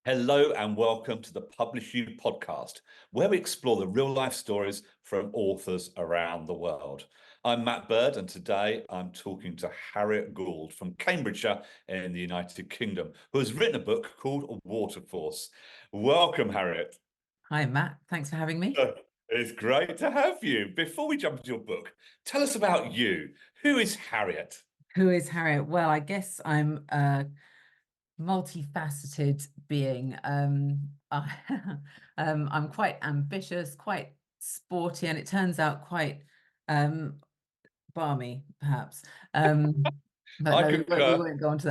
Hello and welcome to the PublishU podcast, where we explore the real life stories from authors around the world. I'm Matt Bird, and today I'm talking to Harriet Gould from Cambridgeshire in the United Kingdom, who has written a book called Waterforce. Welcome, Harriet. Hi, Matt. Thanks for having me. It's great to have you. Before we jump into your book, tell us about you. Who is Harriet? Who is Harriet? Well, I guess I'm a multifaceted being. I'm quite ambitious, quite sporty, and it turns out quite balmy, perhaps. But I no, we concur. won't go on to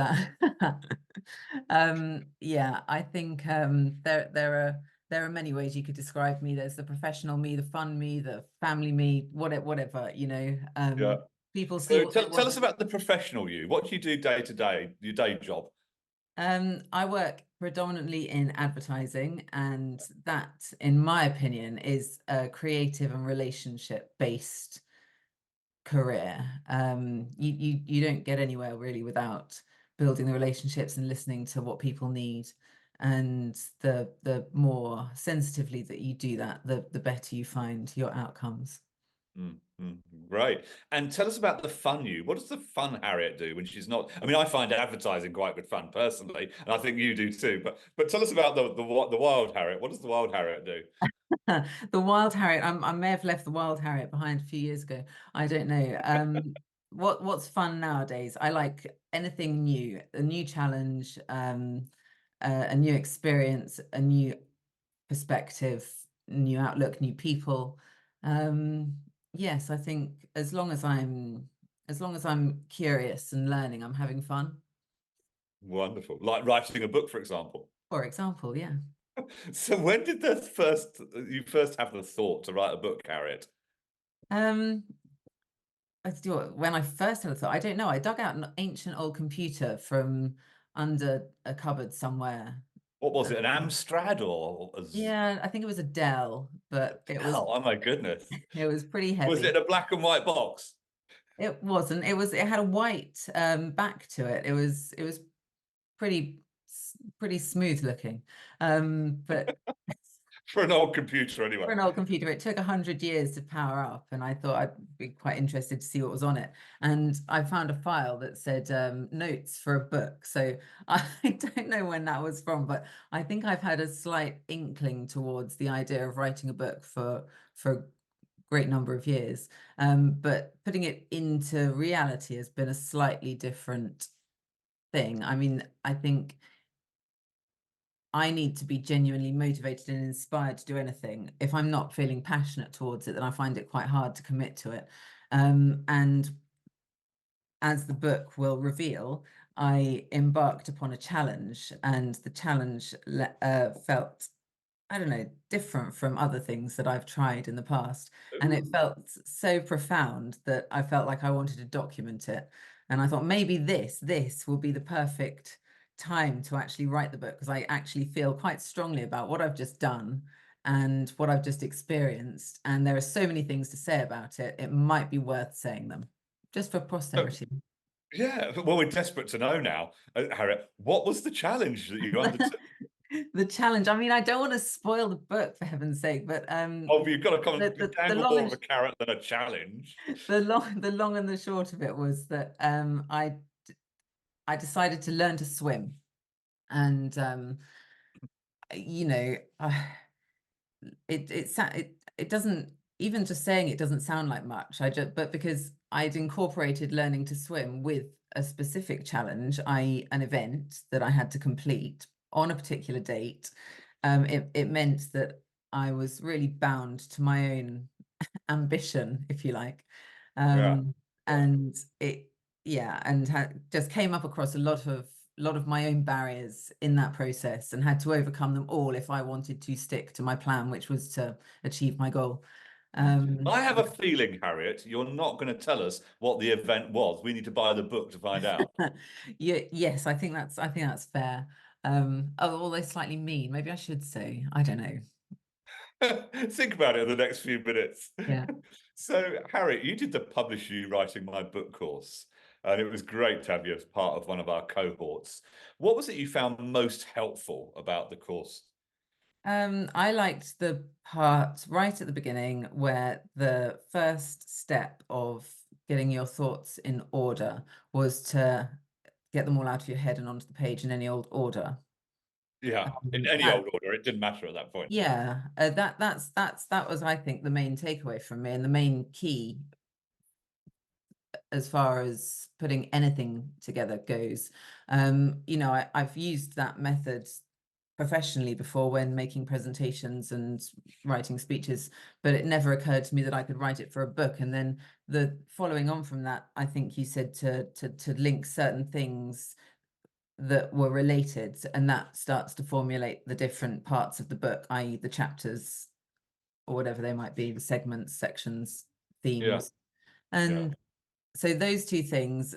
that. Yeah, I think there are many ways you could describe me. There's the professional me, the fun me, the family me, whatever, Yeah. people see So what they tell want. us about the professional you. What do you do day to day, your day job? I work predominantly in advertising, and that, in my opinion, is a creative and relationship-based career. You don't get anywhere really without building the relationships and listening to what people need. And the more sensitively that you do that, the better you find your outcomes. Great. And tell us about the fun you. What does the fun Harriet do when she's not? I mean, I find advertising quite good fun personally, and I think you do too. But tell us about the wild Harriet. What does the wild Harriet do? The Wild Harriet. I may have left the Wild Harriet behind a few years ago. I don't know. What's fun nowadays? I like anything new, a new challenge, a new experience, a new perspective, new outlook, new people. Yes, I think as long as I'm curious and learning, I'm having fun. Wonderful. Like writing a book, for example. For example, yeah. So when did you first have the thought to write a book, Harriet? Um, when I first had a thought, I don't know. I dug out an ancient old computer from under a cupboard somewhere. What was it, an Amstrad or a Yeah, I think it was a Dell, but it was Dell? Oh my goodness. it was pretty Was it heavy. in a black and white box? It wasn't. It had a white back to it. It was pretty pretty smooth looking. But For an old computer, anyway. for an old computer, it took 100 years to power up, and I thought I'd be quite interested to see what was on it. And I found a file that said notes for a book. So I don't know when that was from, but I think I've had a slight inkling towards the idea of writing a book for a great number of years. But putting it into reality has been a slightly different thing. I mean, I think I need to be genuinely motivated and inspired to do anything. If I'm not feeling passionate towards it, then I find it quite hard to commit to it. And as the book will reveal, I embarked upon a challenge, and the challenge felt, I don't know, different from other things that I've tried in the past. And it Ooh. felt so profound that I felt like I wanted to document it. And I thought maybe this will be the perfect time to actually write the book, because I actually feel quite strongly about what I've just done and what I've just experienced. And there are so many things to say about it. It might be worth saying them just for posterity. Yeah, well, we're desperate to know now, Harriet. What was the challenge that you undertook? The challenge. I mean, I don't want to spoil the book, for heaven's sake, but Oh, you've got to come the, and the dangle long more and of a carrot than a challenge. the long and the short of it was that I decided to learn to swim, and you know, it doesn't, even just saying it doesn't sound like much. But because I'd incorporated learning to swim with a specific challenge, i.e., an event that I had to complete on a particular date, it meant that I was really bound to my own ambition, if you like. Yeah, um, yeah. and it yeah, and just came up across a lot of my own barriers in that process, and had to overcome them all if I wanted to stick to my plan, which was to achieve my goal. I have a feeling, Harriet, you're not going to tell us what the event was. We need to buy the book to find out. Yeah, yes, I think that's fair. Although slightly mean, maybe I should say. I don't know. Think about it in the next few minutes. Yeah. So, Harriet, you did the PublishU Writing My Book course. And it was great to have you as part of one of our cohorts. What was it you found most helpful about the course? I liked the part right at the beginning where the first step of getting your thoughts in order was to get them all out of your head and onto the page in any old order. Yeah, in any That old order, it didn't matter at that point. Yeah, that was, I think, the main takeaway from me and the main key as far as putting anything together goes. I've used that method professionally before when making presentations and writing speeches, but it never occurred to me that I could write it for a book. And then the following on from that, I think you said to link certain things that were related, and that starts to formulate the different parts of the book, i.e. the chapters or whatever they might be, the segments, sections, Yeah, themes. yeah, And so those two things,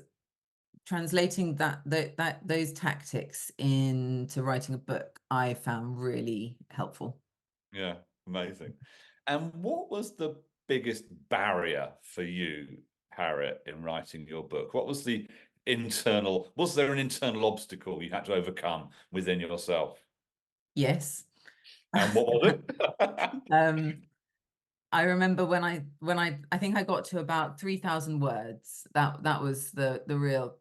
translating those tactics into writing a book, I found really helpful. yeah, amazing. And what was the biggest barrier for you, Harriet, in writing your book? What was was there an internal obstacle you had to overcome within yourself? Yes. And what was it? um I remember I think I got to about 3,000 words. That was the real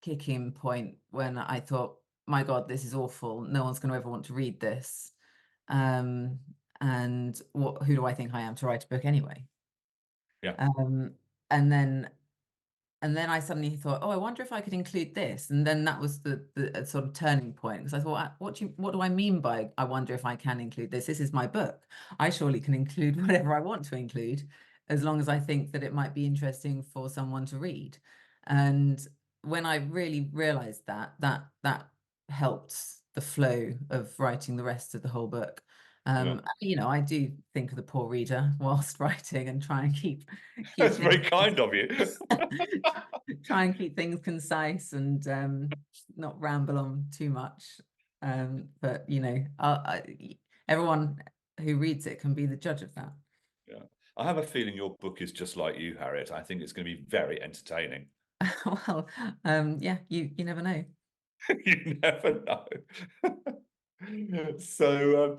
kicking point when I thought, my God, this is awful. No one's going to ever want to read this. Um, and who do I think I am to write a book anyway? Yeah, Um, and then and then I suddenly thought, oh, I wonder if I could include this. And then that was the sort of turning point, because I thought, what do I mean by I wonder if I can include this? This is my book. I surely can include whatever I want to include, as long as I think that it might be interesting for someone to read. And when I really realized that helped the flow of writing the rest of the whole book. yeah. I do think of the poor reader whilst writing and try and keep That's things very kind of you. try and keep things concise and not ramble on too much. But everyone who reads it can be the judge of that. Yeah. I have a feeling your book is just like you, Harriet. I think it's going to be very entertaining. Well, yeah, you never know. You never know. So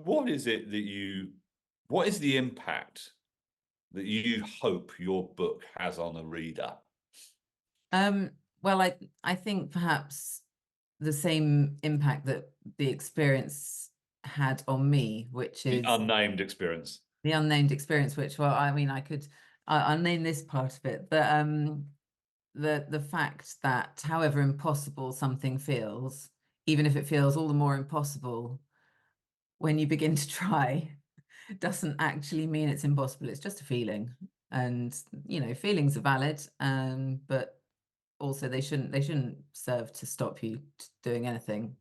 what is it what is the impact that you hope your book has on a reader? Um, well, I think perhaps the same impact that the experience had on me, which The is unnamed experience. the unnamed experience, which, well, I mean, I'll name this part of it. The fact that however impossible something feels, even if it feels all the more impossible when you begin to try, doesn't actually mean it's impossible. It's just a feeling. And feelings are valid, but also they shouldn't serve to stop you doing anything.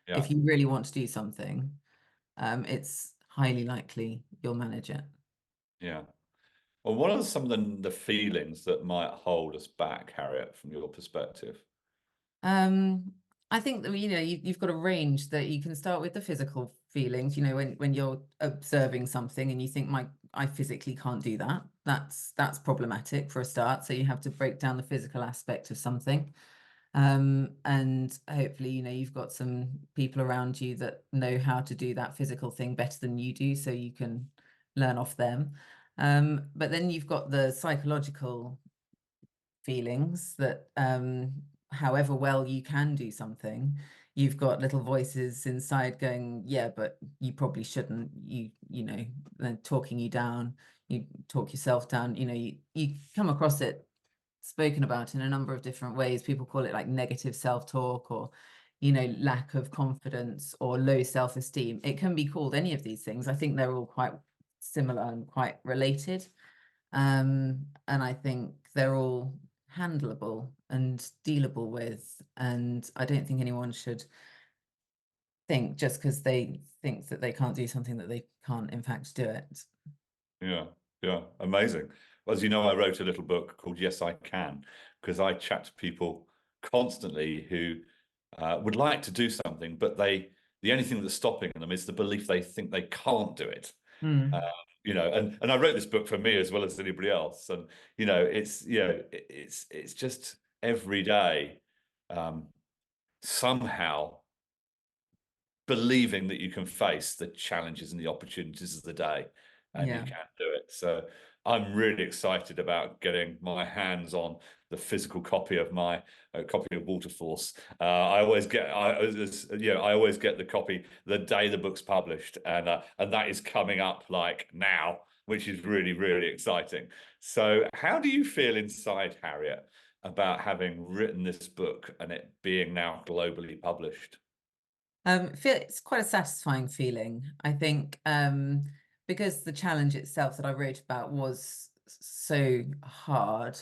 Yeah, If you really want to do something, it's highly likely you'll manage it. yeah. Well, what are some of the feelings that might hold us back, Harriet, from your perspective? Um, I think that you've got a range that you can start with the physical feelings. When you're observing something and you think, I physically can't do that. That's problematic for a start. So you have to break down the physical aspect of something. And hopefully, you've got some people around you that know how to do that physical thing better than you do, so you can learn off them. But then you've got the psychological feelings that however well you can do something, you've got little voices inside going, yeah, but you probably shouldn't, then talking you down, you talk yourself down. You come across it spoken about in a number of different ways. People call it like negative self-talk, or lack of confidence, or low self-esteem. It can be called any of these things. I think they're all quite similar and quite related. And I think they're all handleable and dealable with. And I don't think anyone should think, just because they think that they can't do something, that they can't in fact do it. Yeah, yeah, amazing. As you know, I wrote a little book called Yes, I Can, because I chat to people constantly who would like to do something, but the only thing that's stopping them is the belief they think they can't do it. Uh, Mm. and I wrote this book for me as well as anybody else. And it's just every day, somehow believing that you can face the challenges and the opportunities of the day, and you Yeah. can do it. So I'm really excited about getting my hands on the physical copy of my copy of Waterforce. I always get, I always get the copy the day the book's published, and that is coming up like now, which is really, really exciting. So, how do you feel inside, Harriet, about having written this book and it being now globally published? It's quite a satisfying feeling, I think, because the challenge itself that I wrote about was so hard,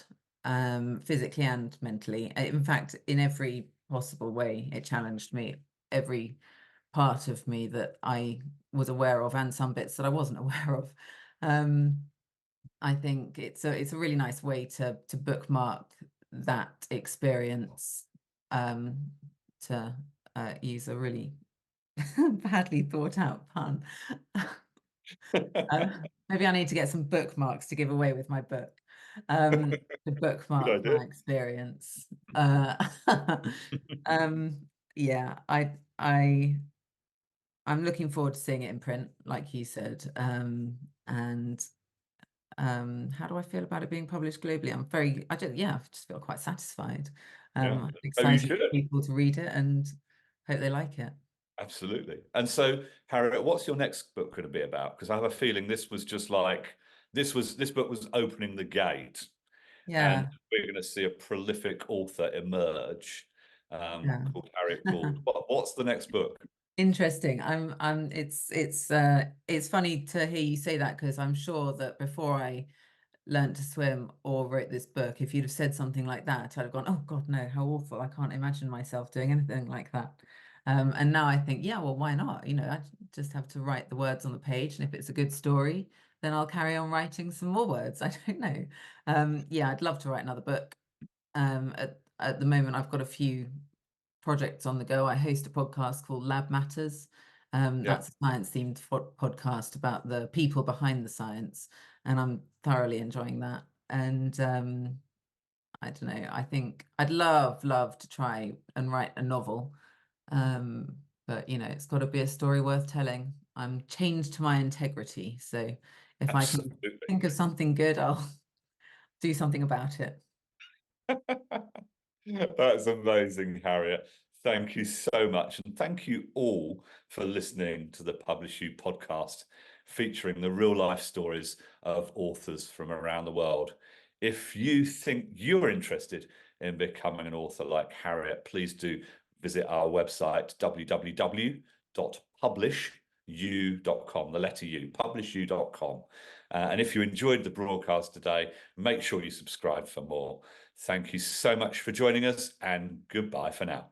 physically and mentally. In fact, in every possible way, it challenged me, every part of me that I was aware of, and some bits that I wasn't aware of. I think it's a really nice way to bookmark that experience, to use a really badly thought out pun. Uh, maybe I need to get some bookmarks to give away with my book, to Good bookmark idea. my experience. Um, yeah, I'm looking forward to seeing it in print, like you said. And how do I feel about it being published globally? I just feel quite satisfied. Yeah. I'm Oh, you excited should. for people to read it and hope they like it. Absolutely. And so, Harriet, what's your next book going to be about? Because I have a feeling this was just like this book was opening the gate, and Yeah, we're going to see a prolific author emerge, yeah. called Harriet Gould. What's the next book? Interesting. It's funny to hear you say that, because I'm sure that before I learned to swim or wrote this book, if you'd have said something like that, I'd have gone, oh God, no, how awful. I can't imagine myself doing anything like that. And now I think, yeah, well, why not? I just have to write the words on the page, and if it's a good story, then I'll carry on writing some more words. I don't know. Yeah, I'd love to write another book. At the moment, I've got a few projects on the go. I host a podcast called Lab Matters. Yeah, That's a science-themed podcast about the people behind the science, and I'm thoroughly enjoying that. And I don't know, I think I'd love to try and write a novel. But it's got to be a story worth telling. I'm chained to my integrity, so if I can absolutely. think of something good, I'll do something about it. That's amazing, Harriet. Thank you so much. And thank you all for listening to the PublishU podcast, featuring the real life stories of authors from around the world. If you think you're interested in becoming an author like Harriet, please do visit our website, www.publishu.com, the letter U, publishu.com. And if you enjoyed the broadcast today, make sure you subscribe for more. Thank you so much for joining us, and goodbye for now.